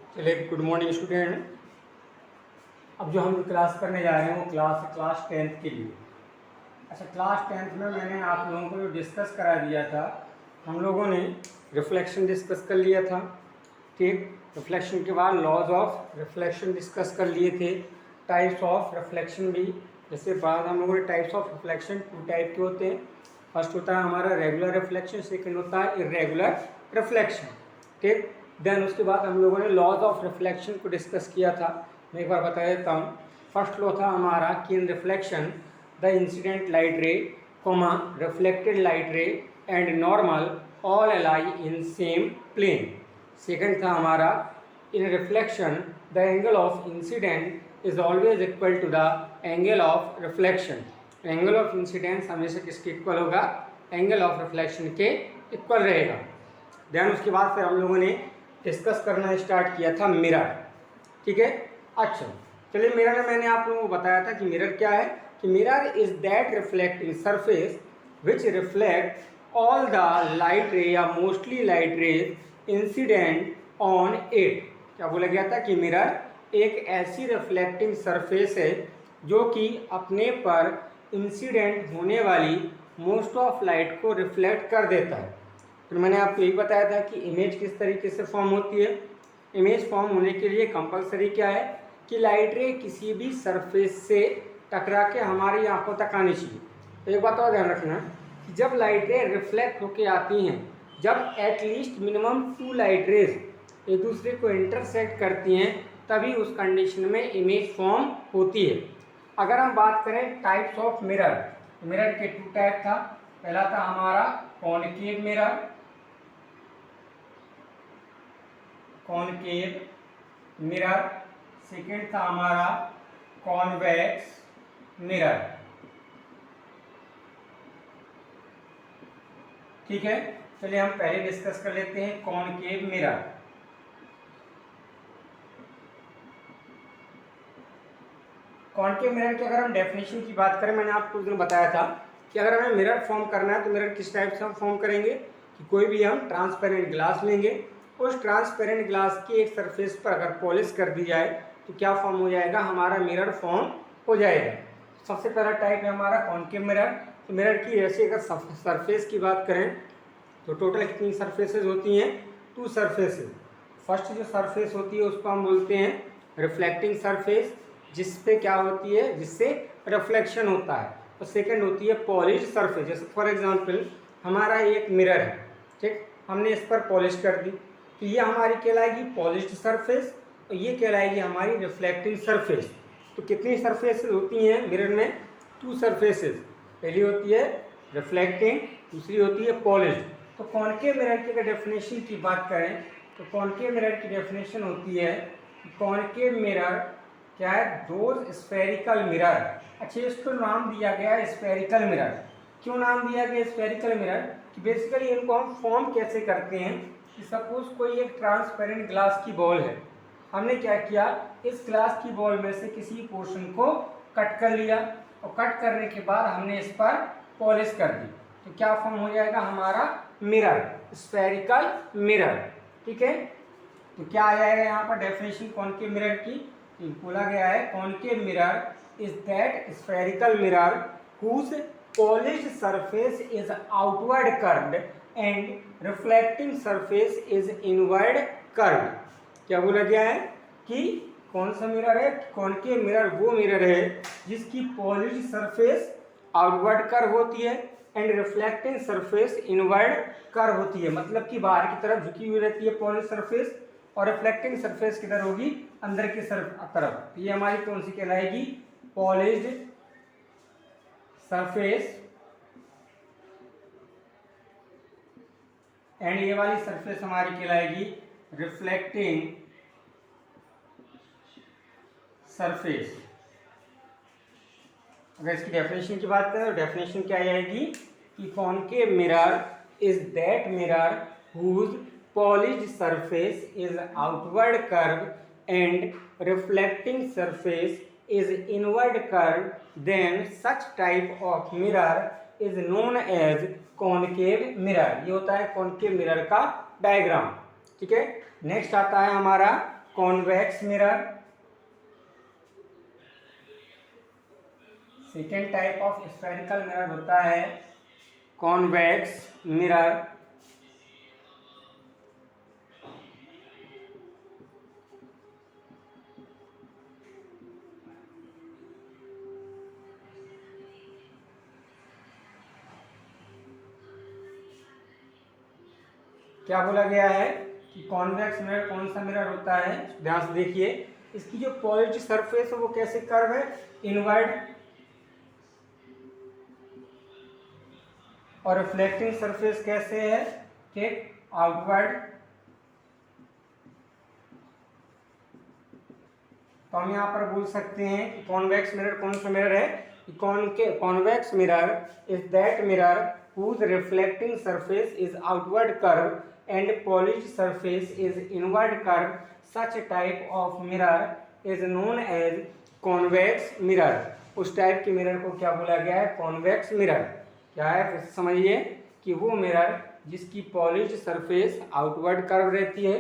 चलिए, good morning student. अब जो हम क्लास करने जा रहे हैं वो क्लास 10th के लिए। अच्छा, क्लास 10th में मैंने आप लोगों को जो डिस्कस करा दिया था, हम लोगों ने रिफ्लेक्शन डिस्कस कर लिया था। ठीक, रिफ्लेक्शन के बाद लॉज ऑफ रिफ्लेक्शन डिस्कस कर लिए थे। टाइप्स ऑफ रिफ्लेक्शन भी, जैसे बाद हम लोगों ने टाइप्स ऑफ रिफ्लेक्शन 2 टाइप के होते हैं। फर्स्ट होता है हमारा रेगुलर रिफ्लेक्शन, सेकेंड होता है इरेगुलर रिफ्लेक्शन। ठीक, देन उसके बाद हम लोगों ने लॉज ऑफ रिफ्लेक्शन को डिस्कस किया था। मैं एक बार बता देता हूँ। फर्स्ट लॉ था हमारा कि in reflection the incident light ray, reflected light ray and normal all lie in same plane. Second था हमारा in reflection the angle of incident is always equal to the angle of reflection. Angle of incidence हमेशा किसके equal होगा? Angle of reflection के equal रहेगा। Then उसके बाद फिर हम लोगों ने डिस्कस करना स्टार्ट किया था मिरर। ठीक है, अच्छा चलिए, मिरर में मैंने आप लोगों को बताया था कि मिरर क्या है, कि mirror is that reflecting surface which reflect all the light ray या mostly light rays incident on it. क्या बोला गया था कि मिरर एक ऐसी रिफ्लेक्टिंग सरफेस है जो कि अपने पर इंसिडेंट होने वाली मोस्ट ऑफ लाइट को रिफ्लेक्ट कर देता है। फिर मैंने आपको यही बताया था कि इमेज किस तरीके से फॉर्म होती है। इमेज फॉर्म होने के लिए कंपलसरी क्या है कि लाइट रे किसी भी सरफेस से टकरा के हमारी आंखों तक आनी चाहिए। तो एक बात और ध्यान रखना कि जब लाइट रे रिफ्लेक्ट होके आती हैं, जब एटलीस्ट मिनिमम 2 लाइट रेज एक दूसरे को इंटरसेक्ट करती हैं, तभी उस कंडीशन में इमेज फॉर्म होती है। अगर हम बात करें टाइप्स ऑफ मिरर, मिरर के 2 टाइप था। पहला था हमारा concave mirror, concave mirror. Second था हमारा कॉन्वेक्स मिरर। ठीक है, चलिए हम पहले डिस्कस कर लेते हैं कॉनकेव मिरर। कॉनकेव मिरर की अगर हम डेफिनेशन की बात करें, मैंने आपको उस दिन बताया था कि अगर हमें मिरर फॉर्म करना है तो मिरर किस टाइप से हम फॉर्म करेंगे कि कोई भी हम ट्रांसपेरेंट ग्लास लेंगे, उस ट्रांसपेरेंट ग्लास की एक सरफेस पर अगर पॉलिश कर दी जाए तो क्या फॉर्म हो जाएगा? हमारा मिरर फॉर्म हो जाएगा। सबसे पहला टाइप है हमारा कॉनकेव मिरर। तो मिरर की ऐसे अगर सरफेस की बात करें तो टोटल कितनी सरफेसेज होती हैं? 2 सरफेसेज। फर्स्ट जो सरफेस होती है उसको हम बोलते हैं रिफ्लेक्टिंग सरफेस, जिस पे क्या होती है, जिससे रिफ्लेक्शन होता है। और सेकंड होती है पॉलिश सरफेस। जैसे फॉर एग्जांपल हमारा एक मिरर है, ठीक, हमने इस पर पॉलिश कर दी तो ये हमारी कहलाएगी पॉलिश्ड सरफेस और ये कहलाएगी हमारी रिफ्लेक्टिंग सरफेस। तो कितनी सरफेसेस होती हैं मिरर में? 2 सरफेसेस। पहली होती है रिफ्लेक्टिंग, दूसरी होती है पॉलिश्ड। तो कॉनकेव मिरर की अगर डेफिनेशन की बात करें तो कॉनकेव मिरर की डेफिनेशन होती है कॉनकेव मिरर क्या है? Those spherical mirror. अच्छा, इसको नाम दिया गया है स्फेरिकल मिरर। क्यों नाम दिया गया स्फेरिकल मिरर? कि बेसिकली इनको हम फॉर्म कैसे करते हैं कि सपोज कोई एक ट्रांसपेरेंट ग्लास की बॉल है, हमने क्या किया, इस ग्लास की बॉल में से किसी पोर्शन को कट कर लिया और कट करने के बाद हमने इस पर पॉलिश कर दी, तो क्या फॉर्म हो जाएगा? हमारा मिरर, स्फेरिकल मिरर। ठीक है, तो क्या आ जाएगा यहाँ पर डेफिनेशन कॉनकेव मिरर की? बोला गया है concave mirror is that spherical mirror whose polished surface is outward curved and reflecting surface is inward curved. क्या बोला गया है कि कौन सा मिरर है? कॉनकेव मिरर वो मिरर है जिसकी पॉलिश्ड सरफेस आउटवर्ड कर्व होती है and reflecting surface inward curve होती है। मतलब कि बाहर की तरफ झुकी हुई रहती है पॉलिश सरफेस और रिफ्लेक्टिंग सरफेस किधर होगी? अंदर की तरफ। ये हमारी कौन सी कहलाएगी? Polished surface. एंड ये वाली सरफेस हमारी कहलाएगी रिफ्लेक्टिंग सरफेस। अगर इसकी डेफिनेशन की बात करें तो डेफिनेशन क्या आएगी कि concave mirror is that mirror whose polished surface is outward curve and reflecting surface is inward curve, then such type of mirror is known as concave mirror. ये होता है कॉनकेव मिरर का डायग्राम। ठीक है, next आता है हमारा convex mirror. Second type of spherical mirror होता है कॉन्वेक्स मिरर। क्या बोला गया है कि कॉन्वेक्स मिरर कौन सा मिरर होता है, ध्यान से देखिए। इसकी जो पॉलिश सरफेस है वो कैसे कर्व है, इनवर्ड, और रिफ्लेक्टिंग सरफेस कैसे है, ठीक, आउटवर्ड। तो हम यहाँ पर बोल सकते हैं कि कॉन्वेक्स मिरर कौन सा मिरर है, convex mirror is that mirror whose reflecting surface is outward curve and polished surface is inward curve. Such type of mirror is known as convex mirror. उस टाइप के मिरर को क्या बोला गया है, कॉन्वेक्स मिरर। क्या है, फिर समझिए कि वो मिरर जिसकी पॉलिश्ड सरफेस आउटवर्ड कर्व रहती है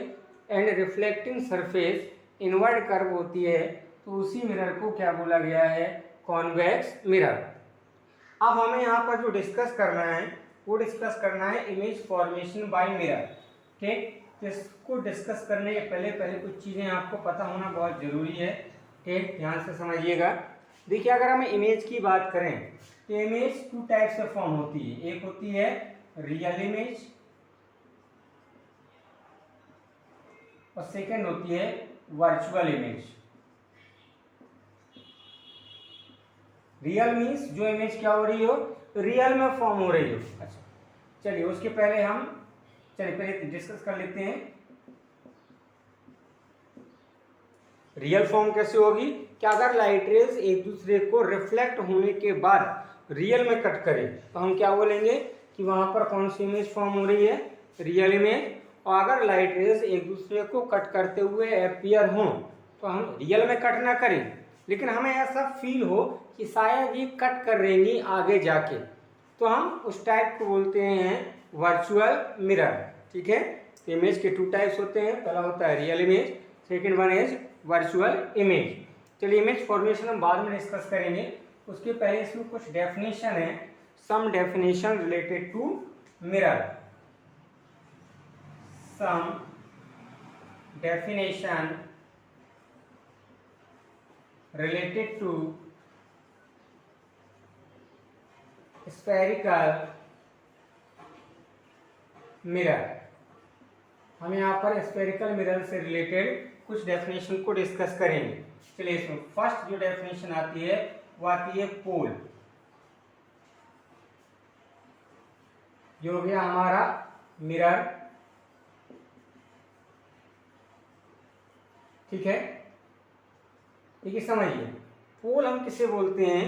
and reflecting surface inward curve होती है, तो उसी मिरर को क्या बोला गया है, कॉन्वेक्स मिरर। अब हमें यहाँ पर जो डिस्कस करना है वो डिस्कस करना है इमेज फॉर्मेशन बाय मिरर, ठीक। इसको डिस्कस करने के पहले कुछ चीज़ें आपको पता होना बहुत ज़रूरी है, ठीक, ध्यान से समझिएगा। देखिए, अगर हम इमेज की बात करें तो इमेज टू टाइप से फॉर्म होती है। एक होती है रियल इमेज और सेकेंड होती है वर्चुअल इमेज। रियल मीन्स जो इमेज क्या हो रही हो, रियल में फॉर्म हो रही हो। अच्छा, चलिए उसके पहले पहले डिस्कस कर लेते हैं रियल फॉर्म कैसे होगी। क्या अगर लाइट रेज एक दूसरे को रिफ्लेक्ट होने के बाद रियल में कट करें तो हम क्या बोलेंगे कि वहां पर कौन सी इमेज फॉर्म हो रही है, रियल इमेज। और अगर लाइट रेज एक दूसरे को कट करते हुए अपीयर हों तो हम रियल में कट ना करें, लेकिन हमें ऐसा फील हो कि शायद ये कट कर रहेंगी आगे जाके, तो हम उस टाइप को बोलते हैं वर्चुअल मिरर, ठीक है। तो इमेज के टू टाइप्स होते हैं, पहला होता है real image, second one is virtual image. चलिए इमेज फॉर्मेशन हम बाद में डिस्कस करेंगे, उसके पहले इसमें कुछ डेफिनेशन है, some definition related to mirror. Some definition related to spherical mirror। हम यहाँ पर स्फेरिकल मिरर से रिलेटेड कुछ डेफिनेशन को डिस्कस करेंगे। चलिए इसमें फर्स्ट जो डेफिनेशन आती है वो आती है पोल। जो हो गया हमारा मिरर, ठीक है। देखिए समझिए, पोल हम किसे बोलते हैं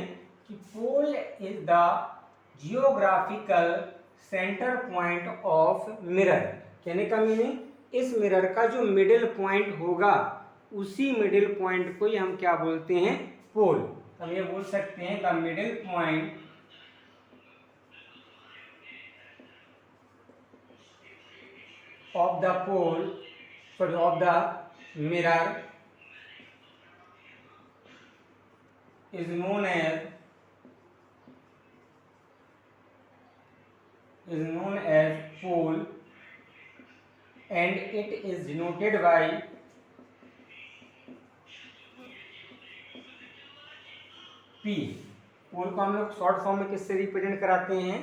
कि pole is the geographical centre point of mirror. कहने का मीनिंग, इस मिरर का जो मिडिल पॉइंट होगा उसी मिडिल पॉइंट को ही हम क्या बोलते हैं, पोल। हम ये बोल सकते हैं the middle point of the pole, sorry of the mirror is known as pole and it is denoted by P। पोल को हम लोग शॉर्ट फॉर्म में किससे रिप्रेजेंट कराते हैं,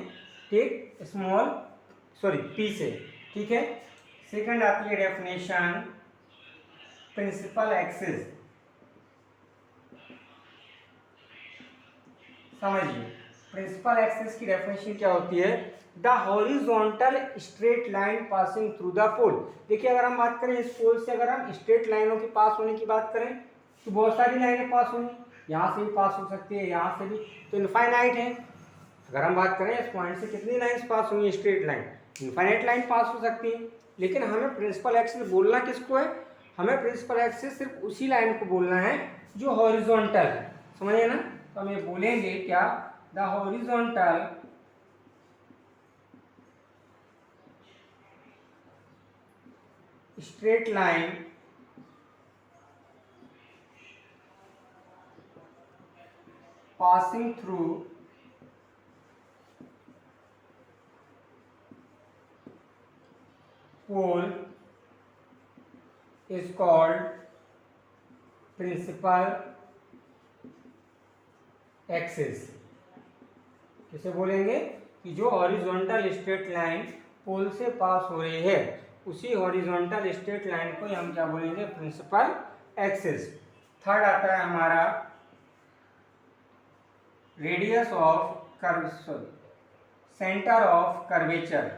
ठीक, स्मॉल P से, ठीक है। सेकंड आती है डेफिनेशन प्रिंसिपल एक्सिस। समझिए, प्रिंसिपल एक्सिस की डेफिनेशन क्या होती है, the horizontal straight line passing through the pole. देखिए, अगर हम बात करें इस पोल से, अगर हम स्ट्रेट लाइनों के पास होने की बात करें तो बहुत सारी लाइनें पास होंगी, यहाँ से भी पास हो सकती है, यहाँ से भी, तो इनफाइनाइट है। अगर हम बात करें इस पॉइंट से कितनी लाइन्स पास होंगी, स्ट्रेट लाइन, इनफाइनाइट लाइन पास हो सकती है। लेकिन हमें प्रिंसिपल एक्सिस बोलना किसको है, हमें प्रिंसिपल एक्सिस सिर्फ उसी लाइन को बोलना है जो हॉरिजॉन्टल है, समझिए ना। तो हम ये बोलेंगे क्या, the horizontal straight line passing through pole is called principal axis। किसे बोलेंगे कि जो हॉरिजॉन्टल स्ट्रेट लाइन पोल से पास हो रही है उसी हॉरिजॉन्टल स्ट्रेट लाइन को हम क्या बोलेंगे, प्रिंसिपल एक्सिस। थर्ड आता है हमारा radius of curvature, centre of curvature.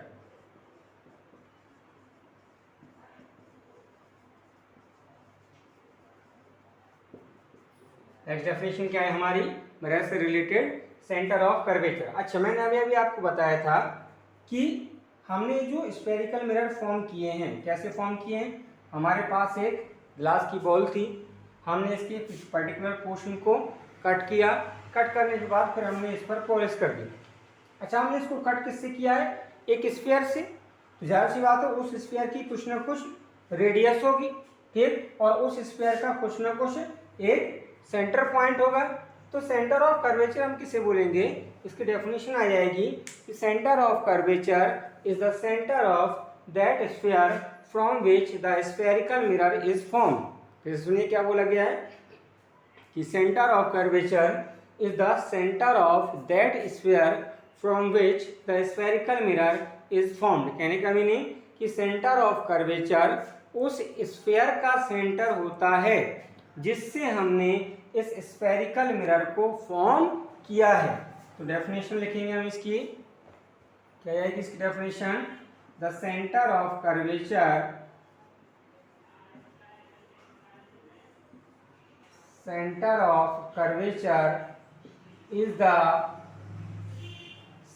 Next definition क्या है हमारी, मिरर से रिलेटेड सेंटर ऑफ कर्वेचर। अच्छा, मैंने अभी आपको बताया था कि हमने जो स्फेरिकल मिरर फॉर्म किए हैं, कैसे फॉर्म किए हैं, हमारे पास एक ग्लास की बॉल थी, हमने इसके पर्टिकुलर पोर्शन को कट किया, कट करने के बाद फिर हमने इस पर पॉलिश कर दी। अच्छा, हमने इसको कट किससे किया है, एक स्फीयर से, तो जाहिर सी बात है उस स्फीयर की कुछ ना कुछ रेडियस होगी, ठीक, और उस स्फीयर का कुछ ना कुछ एक सेंटर पॉइंट होगा। तो सेंटर ऑफ कर्वेचर हम किसे बोलेंगे, इसकी डेफिनेशन आ जाएगी कि centre of curvature is the centre of that sphere from which the spherical mirror is form. फिर सुनिए क्या बोला गया है कि centre of curvature is the centre of that sphere from which the spherical mirror is formed. कहने का meaning कि सेंटर ऑफ कर्वेचर उस स्फीयर का सेंटर होता है जिससे हमने इस स्फेरिकल मिरर को फॉर्म किया है। तो डेफिनेशन लिखेंगे हम इसकी, क्या है इसकी definition, the centre of curvature, centre of curvature is the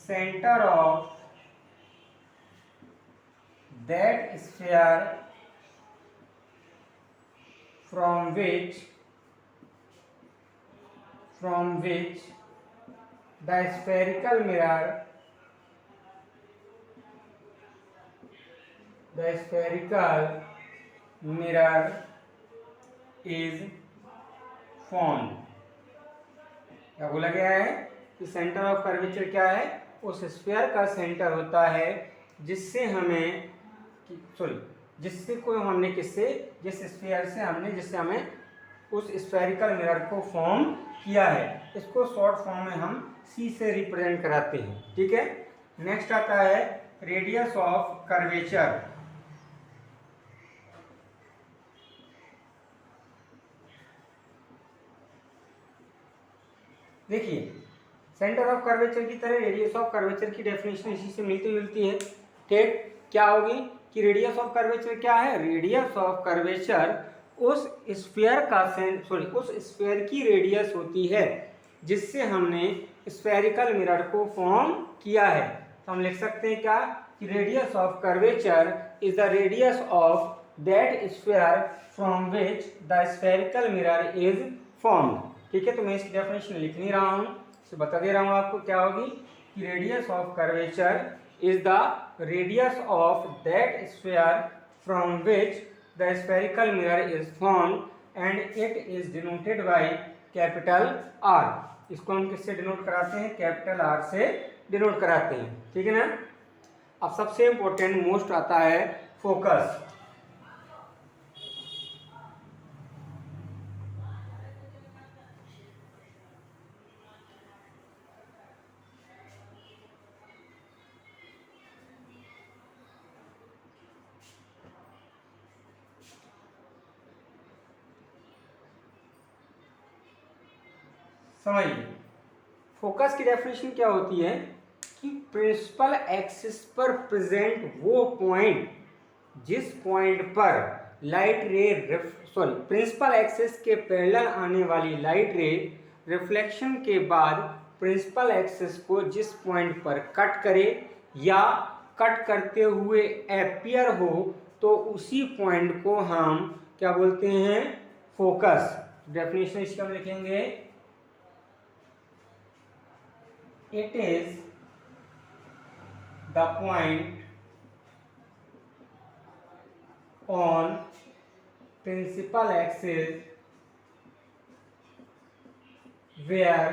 centre of that sphere from which the spherical mirror is formed। क्या बोला गया है कि सेंटर ऑफ कर्वेचर क्या है, उस स्फीयर का सेंटर होता है जिससे हमें जिससे कोई हमने किससे, जिस स्फीयर से हमने, जिससे हमें उस स्फेरिकल मिरर को फॉर्म किया है। इसको शॉर्ट फॉर्म में हम सी से रिप्रेजेंट कराते हैं, ठीक है। नेक्स्ट आता है रेडियस ऑफ कर्वेचर। देखिए, सेंटर ऑफ कर्वेचर की तरह रेडियस ऑफ कर्वेचर की डेफिनेशन इसी से मिलती जुलती है, ठीक। क्या होगी कि रेडियस ऑफ कर्वेचर क्या है, रेडियस ऑफ कर्वेचर उस स्फीयर का उस स्फीयर की रेडियस होती है जिससे हमने स्फेरिकल मिरर को फॉर्म किया है। तो हम लिख सकते हैं क्या कि radius of curvature is the radius of that sphere from which the spherical mirror is formed, ठीक है। तो मैं इसकी डेफिनेशन लिख नहीं रहा हूँ, इसे बता दे रहा हूँ आपको क्या होगी कि radius of curvature is the radius of that sphere from which the spherical mirror is formed and it is denoted by capital R। इसको हम किससे डिनोट कराते हैं, कैपिटल R से डिनोट कराते हैं, ठीक है ना। अब सबसे इंपॉर्टेंट मोस्ट आता है फोकस। समझिए, फोकस की डेफिनेशन क्या होती है कि प्रिंसिपल एक्सिस पर प्रेजेंट वो पॉइंट जिस पॉइंट पर लाइट रे प्रिंसिपल एक्सिस के पैरेलल आने वाली लाइट रे रिफ्लेक्शन के बाद प्रिंसिपल एक्सिस को जिस पॉइंट पर कट करे या कट करते हुए अपीयर हो तो उसी पॉइंट को हम क्या बोलते हैं, फोकस। डेफिनेशन इसका हम लिखेंगे, it is the point on principal axis where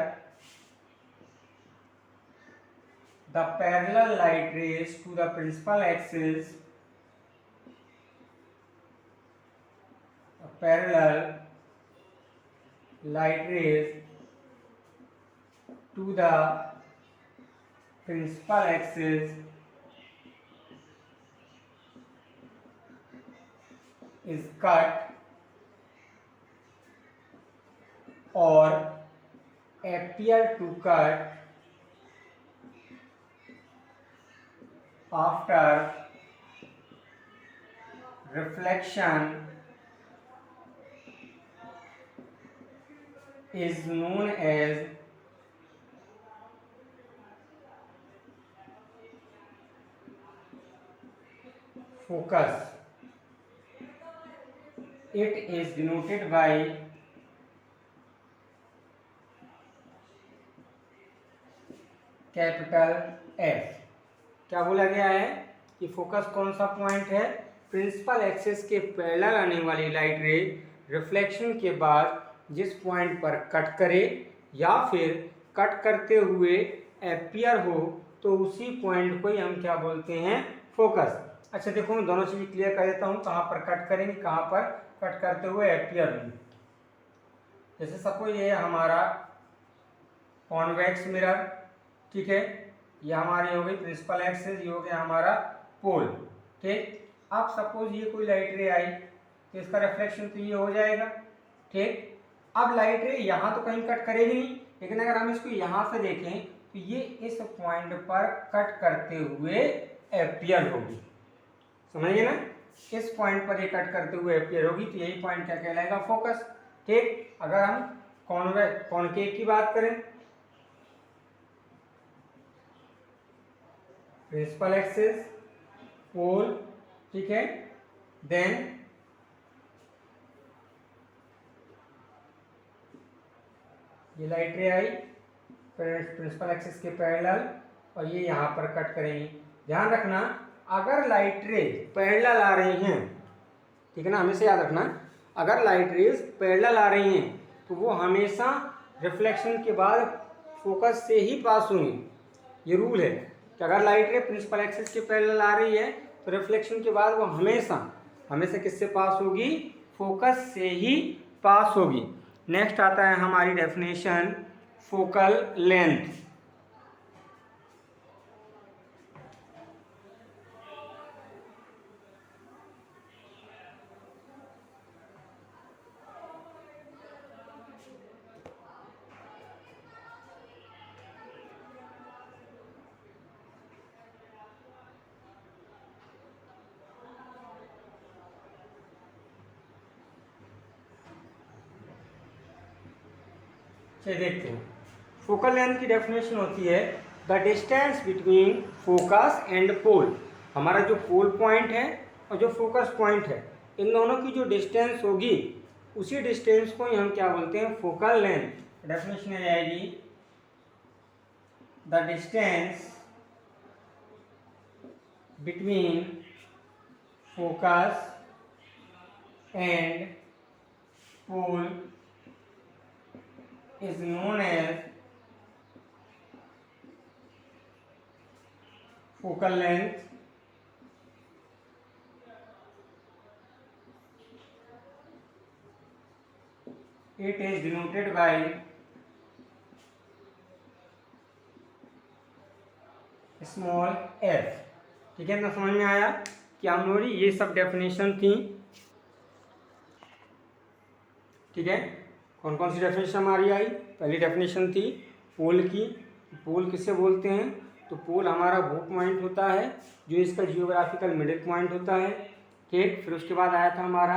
the parallel light rays to the principal axis, parallel light rays to the principal axis is cut or appear to cut after reflection is known as focus. It is denoted by capital F. क्या बोला गया है कि focus कौन सा point है, principal axis के parallel आने वाली लाइट रे रिफ्लेक्शन के बाद जिस पॉइंट पर कट करे या फिर कट करते हुए अपीयर हो तो उसी पॉइंट को ही हम क्या बोलते हैं, फोकस। अच्छा देखो मैं दोनों चीज़ क्लियर कर देता हूँ, कहाँ पर कट करेंगे, कहाँ पर कट करते हुए अपीयर होंगे। जैसे सपोज ये हमारा कॉन्वेक्स मिरर, ठीक है, ये हमारी हो गई प्रिंसिपल एक्सिस, ये हो गया हमारा पोल, ठीक। अब सपोज ये कोई लाइट रे आई तो इसका रिफ्लेक्शन तो ये हो जाएगा, ठीक। अब लाइट रे यहाँ तो कहीं कट करेगी नहीं, लेकिन अगर हम इसको यहाँ से देखें तो ये इस पॉइंट पर कट करते हुए अपीयर होगी, समझिए ना, इस पॉइंट पर ये कट करते हुए अपीयर होगी तो यही पॉइंट क्या कहलाएगा, फोकस, ठीक। अगर हम कॉनकेव की बात करें, प्रिंसिपल एक्सिस, पोल, ठीक है, देन ये लाइट रे आई प्रिंसिपल एक्सिस के पैरेलल और ये यहाँ पर कट करेंगे। ध्यान रखना अगर लाइट रे पैरेलल आ रही हैं, ठीक है ना, हमेशा याद रखना अगर लाइट रेज पैरेलल आ रही हैं तो वो हमेशा रिफ्लेक्शन के बाद फोकस से ही पास होंगी। ये रूल है कि अगर लाइट रे प्रिंसिपल एक्सिस के पैरेलल आ रही है तो रिफ्लेक्शन के बाद वो हमेशा किससे पास होगी, फोकस से ही पास होगी। नेक्स्ट आता है हमारी डेफिनेशन फोकल लेंथ। चलिए देखते हैं, फोकल लेंथ की डेफिनेशन होती है the distance between focus and pole. हमारा जो पोल पॉइंट है और जो फोकस पॉइंट है इन दोनों की जो डिस्टेंस होगी उसी डिस्टेंस को ही हम क्या बोलते हैं, फोकल लेंथ। डेफिनेशन आ जाएगी the distance between focus and pole is known as focal length। It is denoted by small f। ठीक है ना, समझ में आया कि हम लोग ये सब डेफिनेशन थी, ठीक है। कौन कौन सी डेफिनेशन हमारी आई, पहली डेफिनेशन थी पोल की। पोल किससे बोलते हैं, तो पोल हमारा वो पॉइंट होता है जो इसका जियोग्राफिकल मिडिल पॉइंट होता है, ठीक। फिर उसके बाद आया था हमारा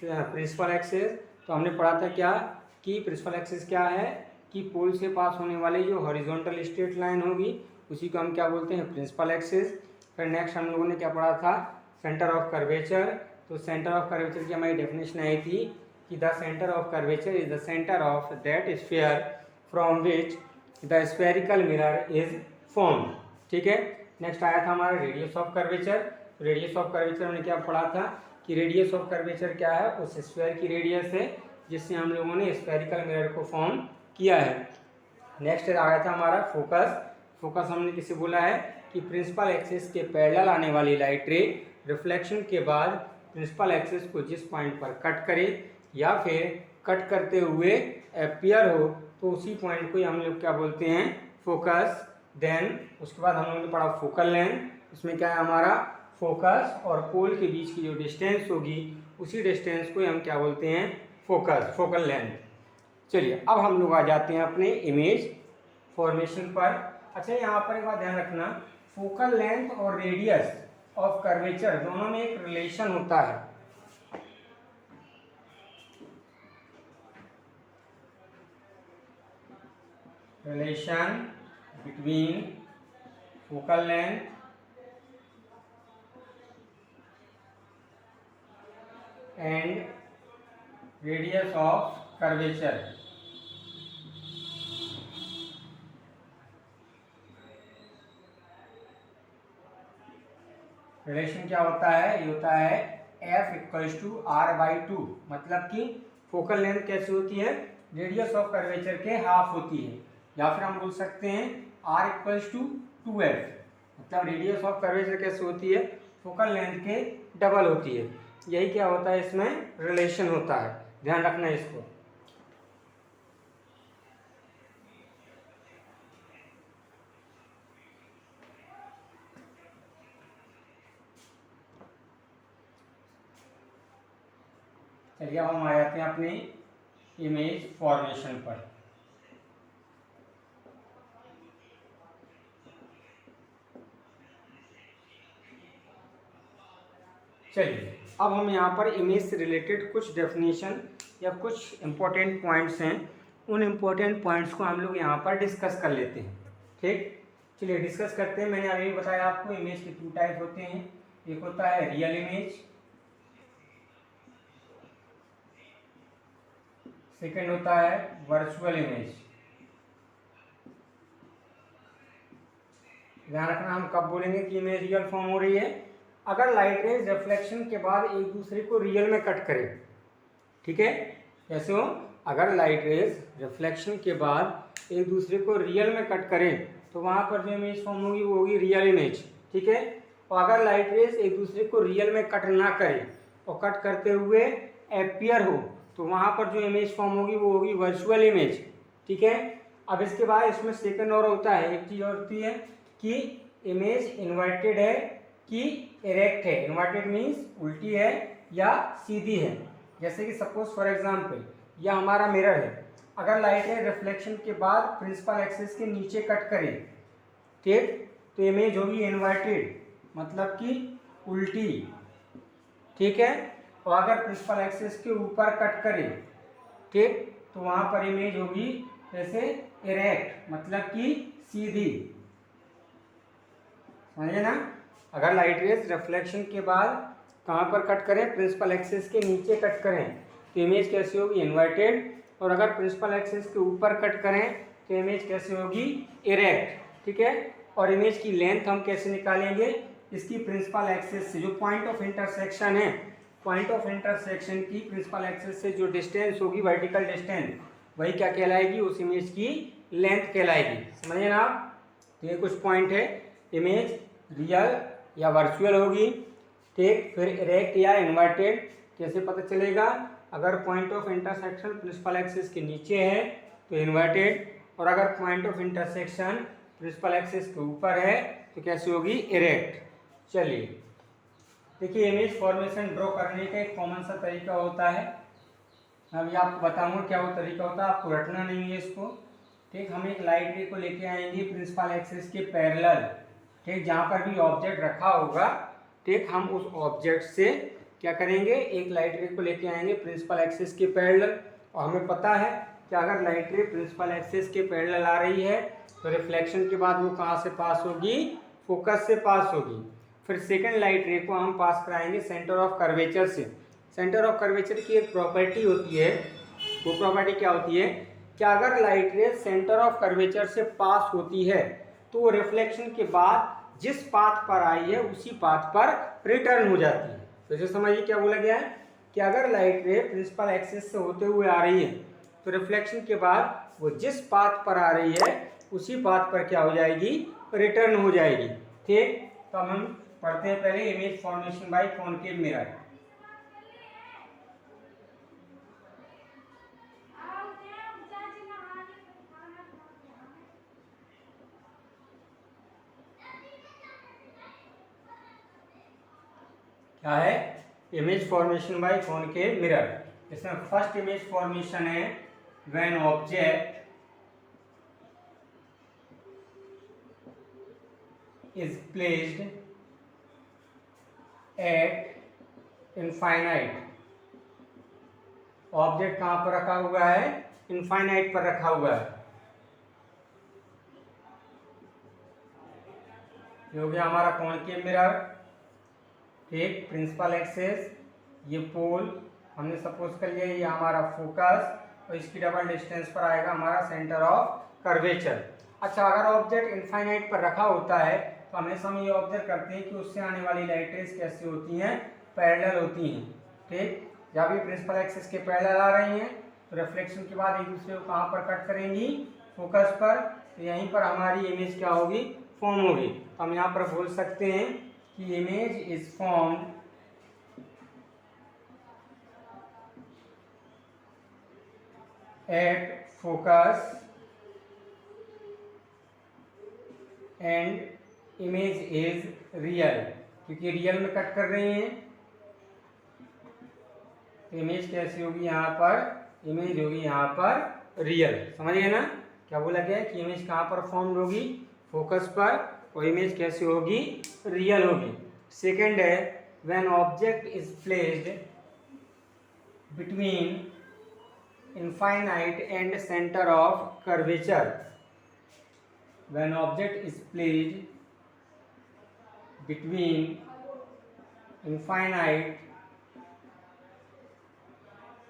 प्रिंसिपल एक्सिस। तो हमने पढ़ा था क्या कि प्रिंसिपल एक्सिस क्या है कि पोल से पास होने वाली जो हॉरिजॉन्टल स्ट्रेट लाइन होगी उसी को हम क्या बोलते हैं, प्रिंसिपल एक्सिस। फिर नेक्स्ट हम लोगों ने क्या पढ़ा था, सेंटर ऑफ कर्वेचर। तो सेंटर ऑफ कर्वेचर की हमारी डेफिनेशन आई थी कि the centre of curvature is the centre of that sphere from which the spherical mirror is formed, ठीक है। नेक्स्ट आया था हमारा radius of curvature. Radius of curvature हमने क्या पढ़ा था कि रेडियस ऑफ कर्वेचर क्या है, उस स्फीयर की रेडियस है जिससे हम लोगों ने स्फेरिकल मिरर को फॉर्म किया है। नेक्स्ट आया था हमारा फोकस। फोकस हमने किसे बोला है कि प्रिंसिपल एक्सिस के पैरेलल आने वाली लाइट रे रिफ्लेक्शन के बाद प्रिंसिपल एक्सिस को जिस पॉइंट पर कट करे या फिर कट करते हुए अपीयर हो तो उसी पॉइंट को हम लोग क्या बोलते हैं, फोकस। देन उसके बाद हम लोगों ने पढ़ा फोकल लेंथ। इसमें क्या है हमारा फोकस और पोल के बीच की जो डिस्टेंस होगी उसी डिस्टेंस को हम क्या बोलते हैं, फोकस, फोकल लेंथ। चलिए अब हम लोग आ जाते हैं अपने इमेज फॉर्मेशन पर। अच्छा यहाँ पर एक बात ध्यान रखना, फोकल लेंथ और रेडियस ऑफ कर्वेचर दोनों में एक रिलेशन होता है। Relation between focal length and radius of curvature. Relation क्या होता है, ये होता है F=R/2, मतलब कि फोकल लेंथ कैसी होती है, रेडियस ऑफ कर्वेचर के हाफ होती है, या फिर हम बोल सकते हैं R=2F, मतलब रेडियस ऑफ कर्वेचर कैसे होती है, फोकल लेंथ के डबल होती है। यही क्या होता है, इसमें रिलेशन होता है, ध्यान रखना है इसको। चलिए अब हम आ जाते हैं अपने इमेज फॉर्मेशन पर। चलिए अब हम यहाँ पर इमेज से रिलेटेड कुछ डेफिनेशन या कुछ इम्पोर्टेंट पॉइंट्स हैं, उन इम्पोर्टेंट पॉइंट्स को हम लोग यहाँ पर डिस्कस कर लेते हैं। ठीक, चलिए डिस्कस करते हैं। मैंने अभी बताया आपको इमेज के 2 टाइप होते हैं, एक होता है रियल इमेज, सेकंड होता है वर्चुअल इमेज। ध्यान रखना, हम कब बोलेंगे कि इमेज रियल फॉर्म हो रही है, अगर लाइट रेज रिफ्लेक्शन के बाद एक दूसरे को रियल में कट करे। ठीक है, कैसे हो, अगर लाइट रेज रिफ्लेक्शन के बाद एक दूसरे को रियल में कट करें तो वहां पर जो इमेज फॉर्म होगी वो होगी रियल इमेज। ठीक है, और अगर लाइट रेज एक दूसरे को रियल में कट ना करे और कट करते हुए अपीयर हो तो वहां पर जो इमेज फॉर्म होगी वो होगी वर्चुअल इमेज। ठीक है, अब इसके बाद इसमें सेकंड और होता है, एक चीज और होती है कि इमेज इन्वर्टेड है कि इरेक्ट है। इन्वर्टेड मीन्स उल्टी है या सीधी है। जैसे कि सपोज फॉर एग्जांपल यह हमारा मिरर है, अगर लाइट रे रिफ्लेक्शन के बाद प्रिंसिपल एक्सिस के नीचे कट करे, ठीक, तो इमेज होगी इन्वर्टेड, मतलब कि उल्टी। ठीक है, और अगर प्रिंसिपल एक्सिस के ऊपर कट करे, ठीक, तो वहां पर इमेज होगी जैसे इरेक्ट, मतलब कि सीधी। समझे ना, अगर लाइट रेज रिफ्लेक्शन के बाद कहाँ पर कट करें, प्रिंसिपल एक्सिस के नीचे कट करें तो इमेज कैसी होगी, इन्वर्टेड, और अगर प्रिंसिपल एक्सिस के ऊपर कट करें तो इमेज कैसी होगी, इरेक्ट। ठीक है, और इमेज की लेंथ हम कैसे निकालेंगे, इसकी प्रिंसिपल एक्सिस से जो पॉइंट ऑफ इंटरसेक्शन है, पॉइंट ऑफ इंटरसेक्शन की प्रिंसिपल एक्सिस से जो डिस्टेंस होगी, वर्टिकल डिस्टेंस, वही क्या कहलाएगी, उस इमेज की लेंथ कहलाएगी। समझिए ना आप, तो ये कुछ पॉइंट है, इमेज रियल या वर्चुअल होगी, ठीक, फिर इरेक्ट या इन्वर्टेड कैसे पता चलेगा, अगर point of intersection principal axis के नीचे है तो इन्वर्टेड, और अगर point of intersection principal axis के ऊपर है तो कैसे होगी, इरेक्ट। चलिए देखिए, इमेज फॉर्मेशन ड्रॉ करने का एक कॉमन सा तरीका होता है, मैं अभी आपको बताऊंगा क्या वो तरीका होता है, आपको रटना नहीं है इसको। ठीक, हम एक लाइट रे को लेके आएंगे प्रिंसिपल एक्सिस के पैरेलल, ठीक, जहाँ पर भी ऑब्जेक्ट रखा होगा, ठीक, हम उस ऑब्जेक्ट से क्या करेंगे, एक लाइट रे को लेके आएंगे प्रिंसिपल एक्सिस के पैरेलल, और हमें पता है कि अगर लाइट रे प्रिंसिपल एक्सिस के पैरेलल आ रही है तो रिफ्लेक्शन के बाद वो कहाँ से पास होगी, फोकस से पास होगी। फिर सेकंड लाइट रे को हम पास कराएंगे सेंटर ऑफ कर्वेचर से। सेंटर ऑफ कर्वेचर की एक प्रॉपर्टी होती है, वो प्रॉपर्टी क्या होती है कि अगर लाइट रे सेंटर ऑफ कर्वेचर से पास होती है तो रिफ्लेक्शन के बाद जिस पाथ पर आई है उसी पाथ पर रिटर्न हो जाती है। तो जो समझिए क्या बोला गया है कि अगर लाइट रे प्रिंसिपल एक्सिस से होते हुए आ रही है तो रिफ्लेक्शन के बाद वो जिस पाथ पर आ रही है उसी पाथ पर क्या हो जाएगी, रिटर्न हो जाएगी। ठीक, तो हम पढ़ते हैं पहले image formation by concave mirror. क्या है, image formation by concave mirror. इसमें फर्स्ट इमेज फॉर्मेशन है when object is placed at infinite। Object कहां पर रखा हुआ है, इनफाइनाइट पर रखा हुआ है। ये हो गया हमारा कॉनकेव मिरर। ठीक, प्रिंसिपल एक्सिस, ये पोल हमने सपोज कर लिया, ये हमारा फोकस, और इसकी डबल डिस्टेंस पर आएगा हमारा सेंटर ऑफ कर्वेचर। अच्छा, अगर ऑब्जेक्ट इनफाइनाइट पर रखा होता है तो हमेशा हम ये ऑब्जर्व करते हैं कि उससे आने वाली लाइट रेज कैसी होती हैं, पैरेलल होती हैं। ठीक, जब भी प्रिंसिपल एक्सिस के पैरेलल आ रही हैं तो रिफ्लेक्शन के बाद एक दूसरे को कहाँ पर कट करेंगी, फोकस पर। तो यहीं पर हमारी इमेज क्या होगी, फॉर्म होगी। तो हम यहाँ पर बोल सकते हैं कि image is formed at focus and image is real, क्योंकि रियल में कट कर रही हैं। इमेज कैसी होगी, यहाँ पर इमेज होगी यहाँ पर रियल। समझिए ना, क्या बोला गया है कि इमेज कहाँ पर फॉर्म होगी, फोकस पर, और इमेज कैसी होगी, रियल होगी। सेकंड है when object is placed between infinite and centre of curvature. When object is placed between infinite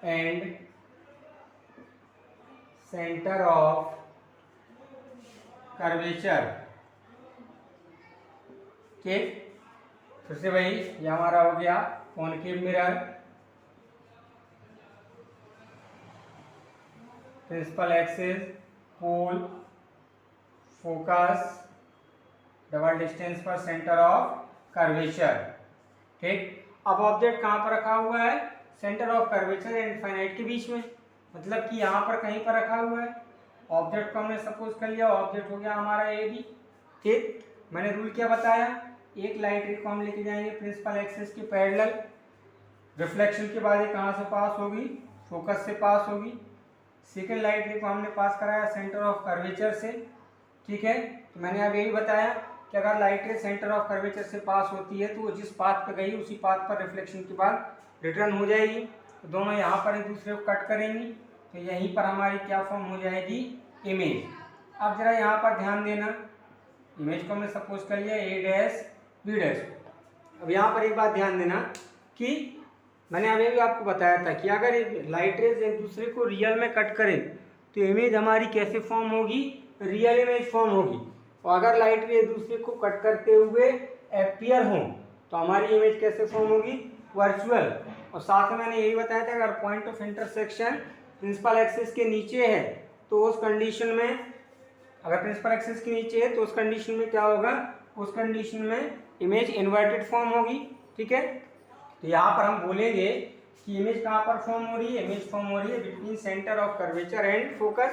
and center of curvature। ठीक, फिर से भाई ये हमारा हो गया कॉनकेव मिरर, प्रिंसिपल एक्सिस, पोल, फोकस, डबल डिस्टेंस पर सेंटर ऑफ कर्वेचर। ठीक, अब ऑब्जेक्ट कहाँ पर रखा हुआ है, centre of curvature and infinite के बीच में, मतलब कि यहाँ पर कहीं पर रखा हुआ है। ऑब्जेक्ट को हमने सपोज कर लिया, ऑब्जेक्ट हो गया हमारा ए बी। ठीक, मैंने रूल क्या बताया, एक लाइट रे को हम लेके जाएंगे प्रिंसिपल एक्सिस के पैरेलल, रिफ्लेक्शन के बाद ये कहाँ से पास होगी, फोकस से पास होगी। सेकेंड लाइट रे को हमने पास कराया सेंटर ऑफ कर्वेचर से। ठीक है, तो मैंने अब यही बताया कि अगर लाइट रे सेंटर ऑफ कर्वेचर से पास होती है तो वो जिस पाथ पर गई उसी पाथ पर रिफ्लेक्शन के बाद रिटर्न हो जाएगी। तो दोनों यहाँ पर एक दूसरे को कट करेंगी, तो यहीं पर हमारी क्या फॉर्म हो जाएगी, इमेज। अब जरा यहाँ पर ध्यान देना, इमेज को हमने सपोज कर लिया ए डैश बी डैश। अब यहाँ पर एक बात ध्यान देना कि मैंने अभी भी आपको बताया था कि अगर लाइट रेज एक दूसरे को रियल में कट करें तो इमेज हमारी कैसे फॉर्म होगी, रियल इमेज फॉर्म होगी। और अगर लाइट रे एक दूसरे को कट करते हुए अपीयर हों तो हमारी इमेज कैसे फॉर्म होगी, वर्चुअल। और साथ में मैंने यही बताया था अगर point of intersection principal axis के नीचे है तो उस कंडीशन में, अगर प्रिंसिपल एक्सिस के नीचे है तो उस कंडीशन में क्या होगा, उस कंडीशन में इमेज इन्वर्टेड फॉर्म होगी। ठीक है, तो यहाँ पर हम बोलेंगे कि इमेज कहाँ पर फॉर्म हो रही है, इमेज फॉर्म हो रही है between centre of curvature and focus.